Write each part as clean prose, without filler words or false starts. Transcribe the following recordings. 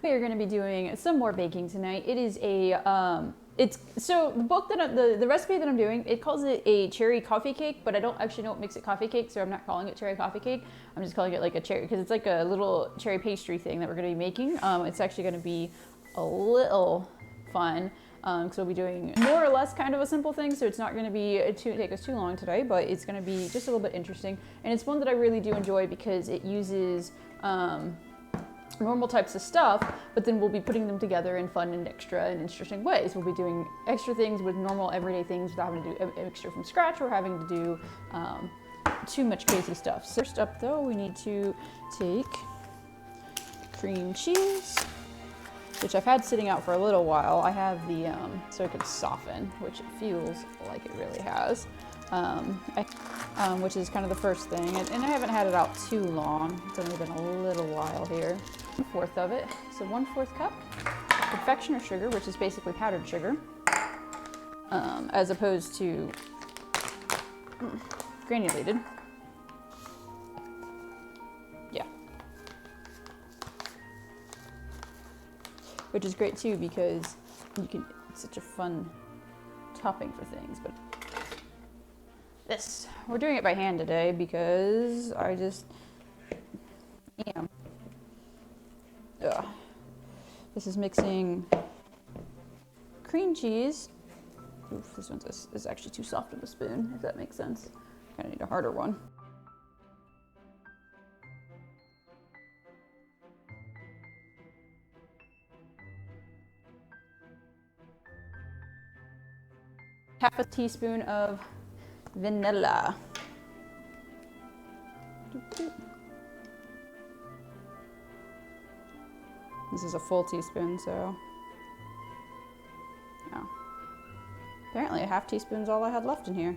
We are going to be doing some more baking tonight. It is a, so the book that the recipe that I'm doing, it calls it a cherry coffee cake, but I don't actually know what makes it coffee cake, so I'm not calling it cherry coffee cake. I'm just calling it like a cherry, because it's like a little cherry pastry thing that we're going to be making. It's actually going to be a little fun, because we'll be doing more or less kind of a simple thing, so it's not going to be take us too long today, but it's going to be just a little bit interesting. And it's one that I really do enjoy because it uses normal types of stuff, but then we'll be putting them together in fun and extra and interesting ways. We'll be doing extra things with normal everyday things without having to do a mixture from scratch or having to do too much crazy stuff. So first up though, we need to take cream cheese, which I've had sitting out for a little while. I have the, so it could soften, which it feels like it really has. Which is kind of the first thing, and I haven't had it out too long. It's only been a little while here. 1/4 of it, so 1/4 cup confectioner sugar, which is basically powdered sugar, as opposed to granulated. Yeah, which is great too because you can. It's such a fun topping for things, but. This. We're doing it by hand today because I just am. Ugh. This is mixing cream cheese. Oof, this one is actually too soft of a spoon, if that makes sense. I need a harder one. Half a teaspoon of vanilla. This is a full teaspoon, so oh. Apparently a half teaspoon is all I had left in here.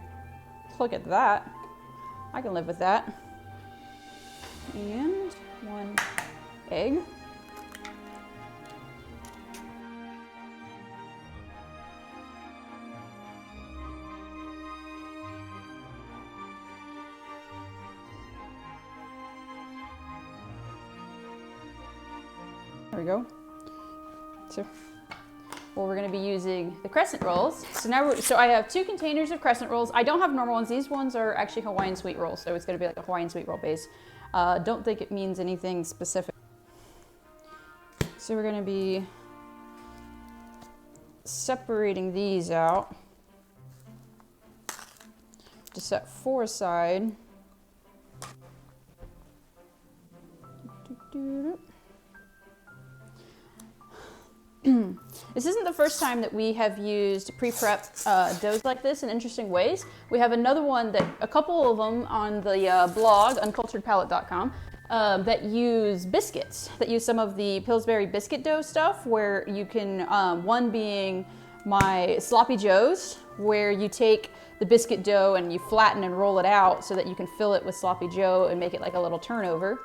Look at that. I can live with that. And 1 egg. There we go. So, well, we're going to be using the crescent rolls. So now, I have 2 containers of crescent rolls. I don't have normal ones. These ones are actually Hawaiian sweet rolls, so it's going to be like a Hawaiian sweet roll base. Don't think it means anything specific. So we're going to be separating these out to set 4 aside. This isn't the first time that we have used pre-prepped doughs like this in interesting ways. We have another one that, a couple of them on the blog, unculturedpalate.com, that use biscuits, that use some of the Pillsbury biscuit dough stuff, where you can, one being my sloppy joes, where you take the biscuit dough and you flatten and roll it out so that you can fill it with sloppy joe and make it like a little turnover.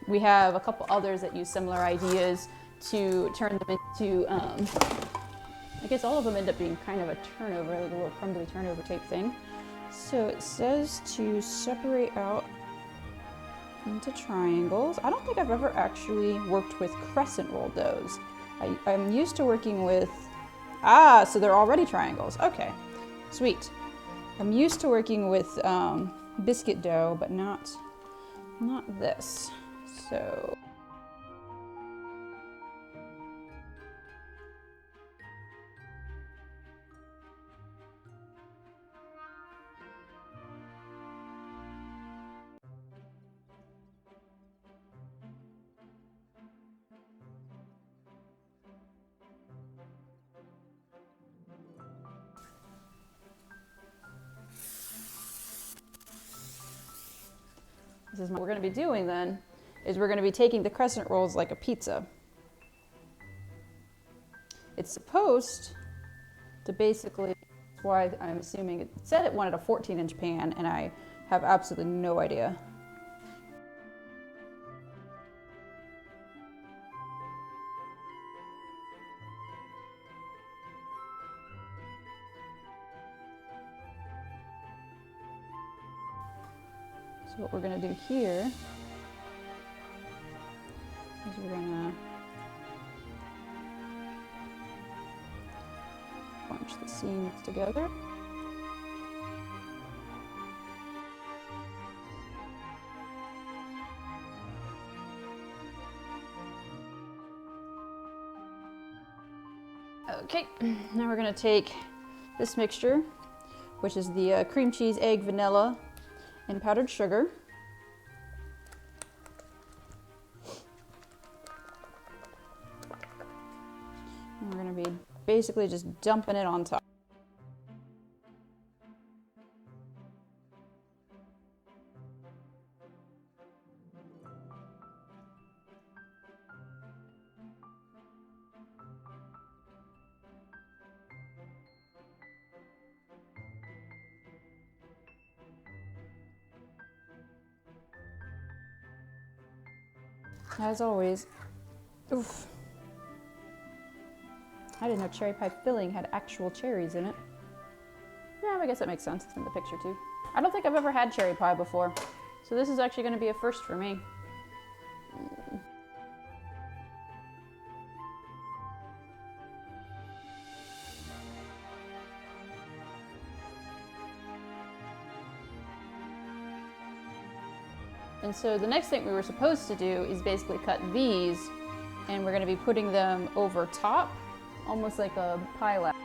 We have a couple others that use similar ideas to turn them into, I guess all of them end up being kind of a turnover, like a little crumbly turnover type thing. So it says to separate out into triangles. I don't think I've ever actually worked with crescent roll doughs. I'm used to working with, so they're already triangles. Okay, sweet. I'm used to working with biscuit dough, but not this. So. This is what we're going to be doing then, is we're going to be taking the crescent rolls like a pizza. It's supposed to basically, that's why I'm assuming, it said it wanted a 14-inch pan, and I have absolutely no idea. So what we're going to do here is we're going to Pinch the seams together. Okay, now we're gonna take this mixture, which is the cream cheese, egg, vanilla, and powdered sugar. And we're gonna be basically just dumping it on top. As always, oof. I didn't know cherry pie filling had actual cherries in it. Yeah, I guess that makes sense. It's in the picture too. I don't think I've ever had cherry pie before, so this is actually going to be a first for me. And so the next thing we were supposed to do is basically cut these, and we're going to be putting them over top, almost like a pie lattice.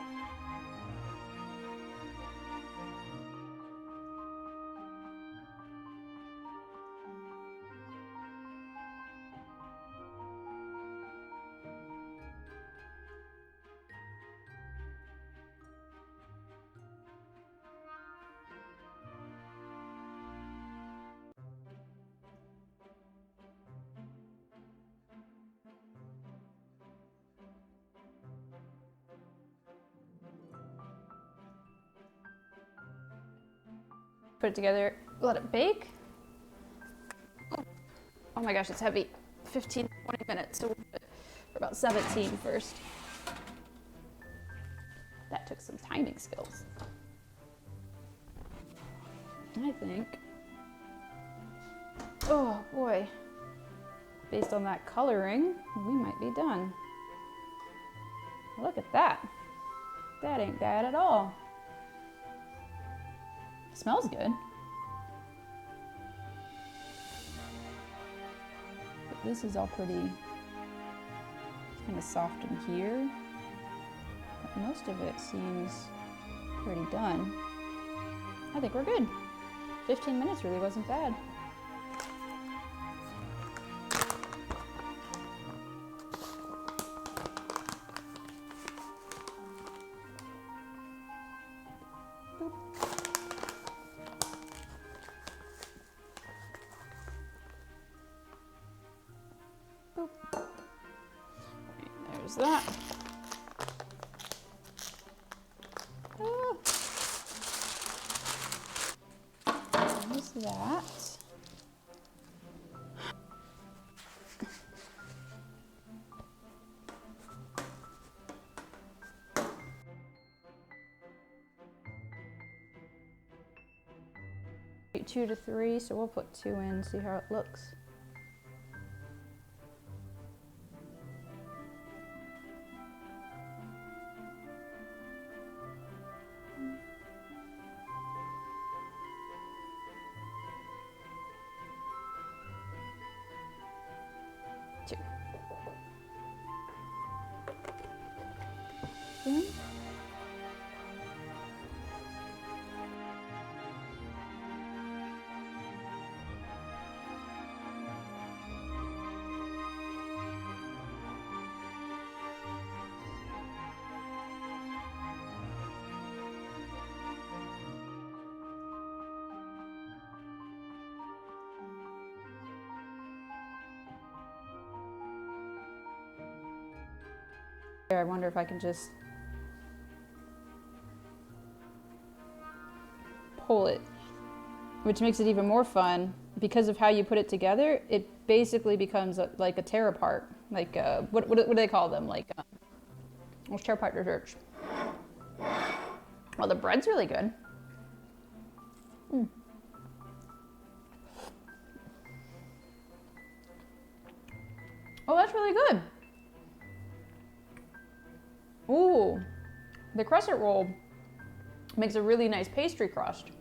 Put it together, let it bake. Oh my gosh, it's heavy. 15, 20 minutes, so we'll put it for about 17 first. That took some timing skills. I think. Oh boy. Based on that coloring, we might be done. Look at that. That ain't bad at all. Smells good. But this is all pretty kind of soft in here. But most of it seems pretty done. I think we're good. 15 minutes really wasn't bad. There's that. There's that. Two to three, so we'll put 2 in, see how it looks. Two. I wonder if I can just pull it, which makes it even more fun because of how you put it together. It basically becomes like a tear apart, like what do they call them? Like what's tear apart desserts? Well, the bread's really good. Oh, that's really good. Ooh, The crescent roll makes a really nice pastry crust.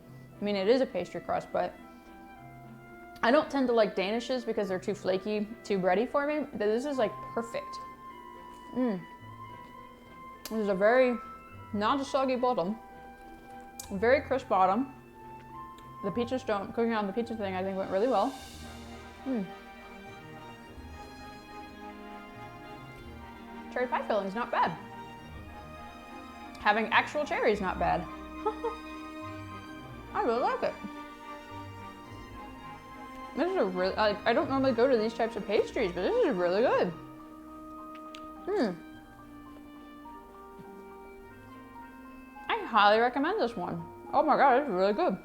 I mean, it is a pastry crust, but I don't tend to like Danishes because they're too flaky, too bready for me. But this is like perfect. This is a very, not a soggy bottom, very crisp bottom. The pizza stone, cooking on the pizza thing, I think went really well. Cherry pie filling is not bad. Having actual cherries not bad. I really like it. This is a really, I don't normally go to these types of pastries, but this is really good. I highly recommend this one. Oh my God, it's really good.